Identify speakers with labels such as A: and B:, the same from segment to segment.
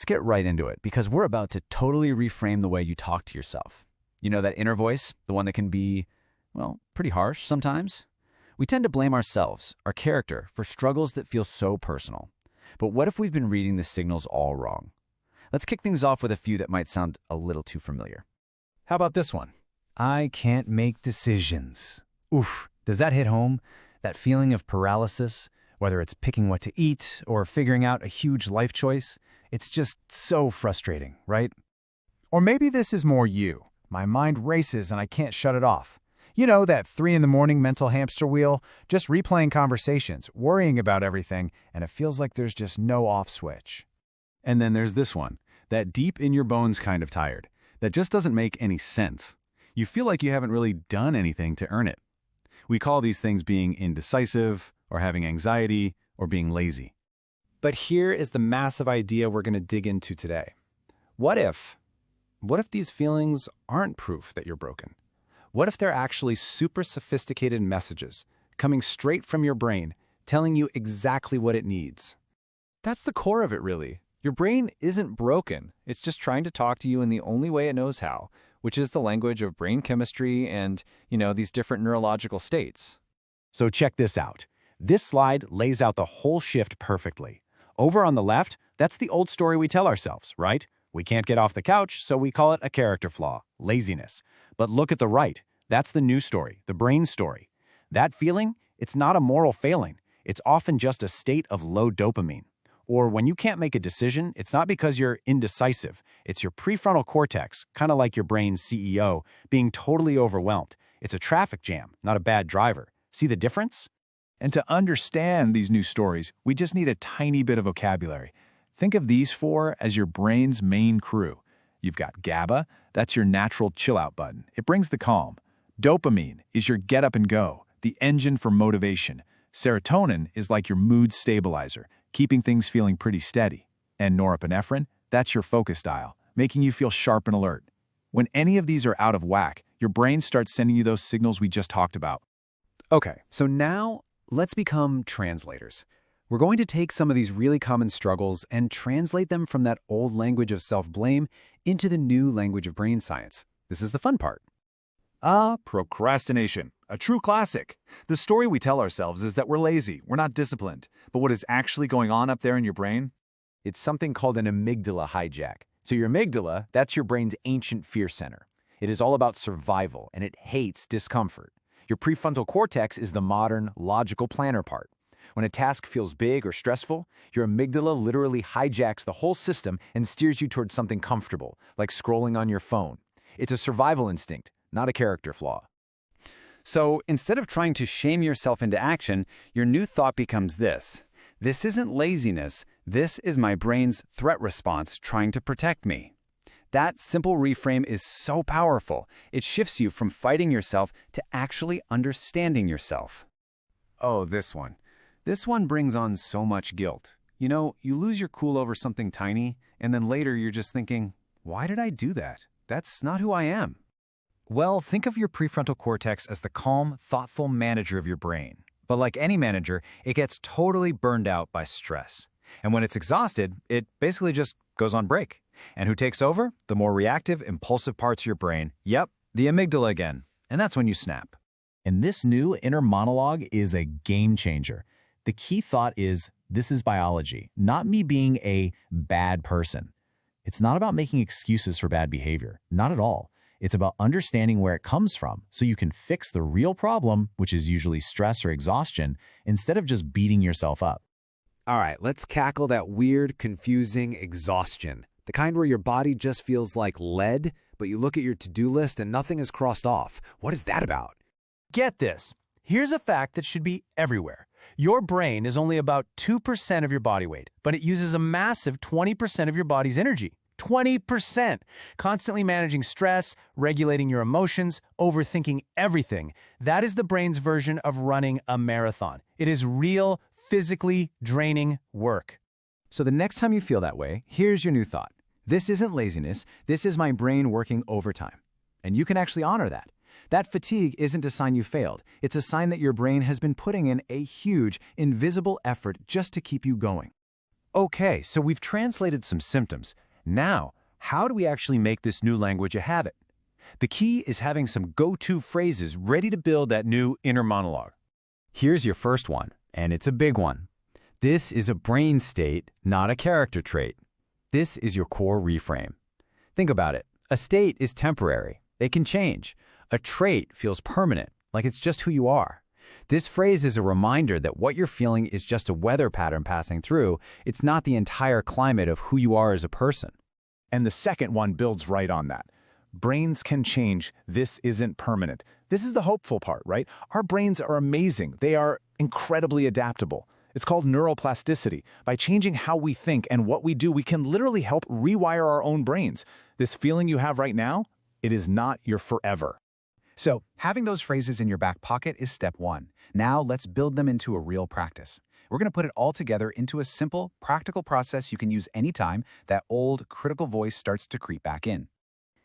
A: get right into it because we're about to totally reframe the way you talk to yourself. You know that inner voice, the one that can be, well, pretty harsh sometimes? We tend to blame ourselves, our character, for struggles that feel so personal. But what if we've been reading the signals all wrong? Let's kick things off with a few that might sound a little too familiar. How about this one? I can't make decisions. Oof, does that hit home? That feeling of paralysis, whether it's picking what to eat or figuring out a huge life choice, it's just so frustrating, right?
B: Or maybe this is more you. My mind races and I can't shut it off. You know, that 3 in the morning mental hamster wheel, just replaying conversations, worrying about everything, and it feels like there's just no off switch.
A: And then there's this one, that deep in your bones kind of tired, that just doesn't make any sense. You feel like you haven't really done anything to earn it. We call these things being indecisive, or having anxiety, or being lazy. But here is the massive idea we're going to dig into today. What if these feelings aren't proof that you're broken? What if they're actually super sophisticated messages coming straight from your brain, telling you exactly what it needs? That's the core of it, really. Your brain isn't broken. It's just trying to talk to you in the only way it knows how, which is the language of brain chemistry and, these different neurological states. So check this out. This slide lays out the whole shift perfectly. Over on the left, that's the old story we tell ourselves, right? We can't get off the couch, so we call it a character flaw, laziness. But look at the right. That's the new story, the brain story. That feeling, it's not a moral failing. It's often just a state of low dopamine. Or when you can't make a decision, it's not because you're indecisive. It's your prefrontal cortex, kind of like your brain's CEO, being totally overwhelmed. It's a traffic jam, not a bad driver. See the difference?
B: And to understand these new stories, we just need a tiny bit of vocabulary. Think of these 4 as your brain's main crew. You've got GABA, that's your natural chill-out button. It brings the calm. Dopamine is your get up and go, the engine for motivation. Serotonin is like your mood stabilizer, keeping things feeling pretty steady. And norepinephrine, that's your focus dial, making you feel sharp and alert. When any of these are out of whack, your brain starts sending you those signals we just talked about.
A: Okay, so now let's become translators. We're going to take some of these really common struggles and translate them from that old language of self-blame into the new language of brain science. This is the fun part.
C: Procrastination. A true classic. The story we tell ourselves is that we're lazy, we're not disciplined. But what is actually going on up there in your brain?
A: It's something called an amygdala hijack. So your amygdala, that's your brain's ancient fear center. It is all about survival, and it hates discomfort. Your prefrontal cortex is the modern, logical planner part. When a task feels big or stressful, your amygdala literally hijacks the whole system and steers you towards something comfortable, like scrolling on your phone. It's a survival instinct, not a character flaw. So instead of trying to shame yourself into action, your new thought becomes this. This isn't laziness. This is my brain's threat response trying to protect me. That simple reframe is so powerful. It shifts you from fighting yourself to actually understanding yourself. Oh, this one. This one brings on so much guilt. You lose your cool over something tiny, and then later you're just thinking, why did I do that? That's not who I am. Well, think of your prefrontal cortex as the calm, thoughtful manager of your brain. But like any manager, it gets totally burned out by stress. And when it's exhausted, it basically just goes on break. And who takes over? The more reactive, impulsive parts of your brain. Yep, the amygdala again. And that's when you snap.
B: And this new inner monologue is a game changer. The key thought is, this is biology, not me being a bad person. It's not about making excuses for bad behavior, not at all. It's about understanding where it comes from so you can fix the real problem, which is usually stress or exhaustion, instead of just beating yourself up.
A: All right, let's cackle that weird, confusing exhaustion. The kind where your body just feels like lead, but you look at your to-do list and nothing is crossed off. What is that about? Get this. Here's a fact that should be everywhere. Your brain is only about 2% of your body weight, but it uses a massive 20% of your body's energy. 20%! Constantly managing stress, regulating your emotions, overthinking everything. That is the brain's version of running a marathon. It is real, physically draining work. So the next time you feel that way, here's your new thought. This isn't laziness, this is my brain working overtime. And you can actually honor that. That fatigue isn't a sign you failed. It's a sign that your brain has been putting in a huge, invisible effort just to keep you going.
D: Okay, so we've translated some symptoms. Now, how do we actually make this new language a habit? The key is having some go-to phrases ready to build that new inner monologue. Here's your first one, and it's a big one. This is a brain state, not a character trait. This is your core reframe. Think about it. A state is temporary. It can change. A trait feels permanent, like it's just who you are. This phrase is a reminder that what you're feeling is just a weather pattern passing through. It's not the entire climate of who you are as a person.
B: And the second one builds right on that. Brains can change. This isn't permanent. This is the hopeful part, right? Our brains are amazing. They are incredibly adaptable. It's called neuroplasticity. By changing how we think and what we do, we can literally help rewire our own brains. This feeling you have right now, it is not your forever.
C: So, having those phrases in your back pocket is step one. Now, let's build them into a real practice. We're going to put it all together into a simple, practical process you can use anytime that old, critical voice starts to creep back in.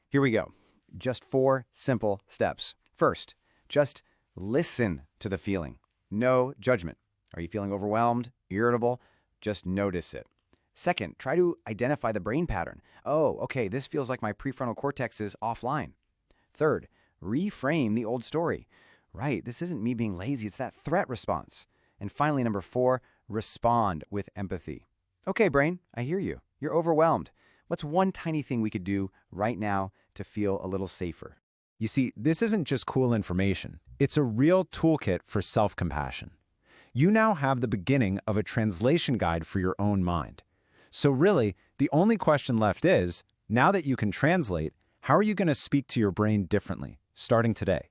C: Here we go. Just 4 simple steps. First, just listen to the feeling. No judgment. Are you feeling overwhelmed, irritable? Just notice it. Second, try to identify the brain pattern. Oh, okay, this feels like my prefrontal cortex is offline. Third, reframe the old story. Right, this isn't me being lazy, it's that threat response. And finally, number 4, respond with empathy. Okay, brain, I hear you. You're overwhelmed. What's one tiny thing we could do right now to feel a little safer?
D: You see, this isn't just cool information. It's a real toolkit for self-compassion. You now have the beginning of a translation guide for your own mind. So really, the only question left is, now that you can translate, how are you going to speak to your brain differently, starting today?